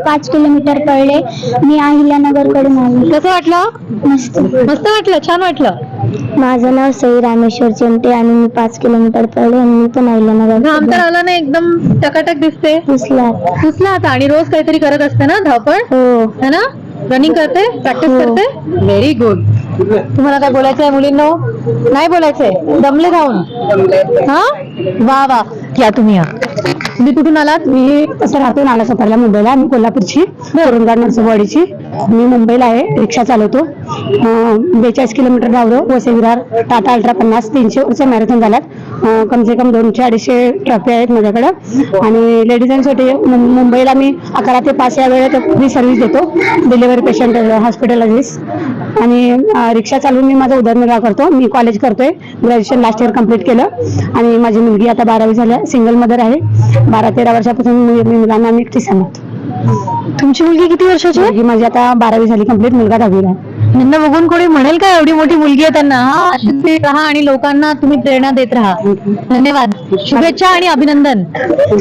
5 kilometre पळले. मी अहिल्यानगर कडून आले. कसं वाटलं? मस्त. मस्त वाटलं, छान वाटलं. माझं नाव सई रामेश्वर चिमटे आणि मी 5 किलोमीटर पळले आणि मी पण अहिल्यानगर. घाम तर आला नाही, एकदम टकाटक दिसते. पुसला आता. आणि रोज काहीतरी करत असते ना धावपळ? हो. है ना? रनिंग करते, प्रॅक्टिस करते. Very good. तुम्हाला काय बोलायचंय मुलींनो? नाही बोलायचंय? दमले धावून? हा, वा वा. या तुम्ही या. तुम्ही कुठून आलात? मी तसं राहतो नालासोपारला, मुंबईला. मी कोल्हापूरची, औरंगाबाद नरसोबावाडीची. मी मुंबईला आहे, रिक्षा चालवतो. 42 किलोमीटर धावलो. वसई विरार, टाटा अल्ट्रा 50, 300 वरच्या मॅरेथॉन झाल्यात. कम से कम 200-250 ट्रॉफी आहेत माझ्याकडं. आणि लेडीजांसाठी मुंबईला मी 11 ते 5 या वेळेत फ्री सर्व्हिस देतो, डिलिव्हरी पेशंट हॉस्पिटलला. आणि रिक्षा चालवून मी माझा उदरनिर्वाह करतो. मी कॉलेज करतोय, ग्रॅज्युएशन लास्ट इयर कम्प्लीट केलं. आणि माझी मुलगी आता 12वी झाल्या, सिंगल मदर आहे. 12-13 वर्षापासून मी मुलांना मी एकटी सांभाळतो. तुमची मुलगी किती वर्षाची आहे? माझी आता 12वी झाली कम्प्लीट, मुलगा 10वीला आहे. यांना बघून कोणी म्हणेल का एवढी मोठी मुलगी आहे त्यांना? हा, अशीच राहा आणि लोकांना तुम्ही प्रेरणा देत राहा. धन्यवाद, शुभेच्छा आणि अभिनंदन.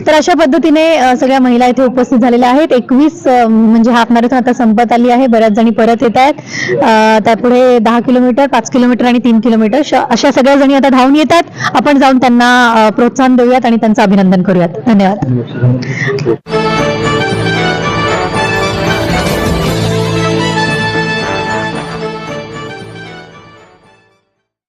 तर अशा पद्धतीने सगळ्या महिला इथे उपस्थित झालेल्या आहेत. 21 म्हणजे हाफ मॅरेथॉन आता संपत आली आहे. बऱ्याच जणी परत येत आहेत. त्यापुढे 10 किलोमीटर, 5 किलोमीटर आणि 3 किलोमीटर अशा सगळ्या जणी आता धावून येतात. आपण जाऊन त्यांना प्रोत्साहन देऊयात आणि त्यांचं अभिनंदन करूयात. धन्यवाद.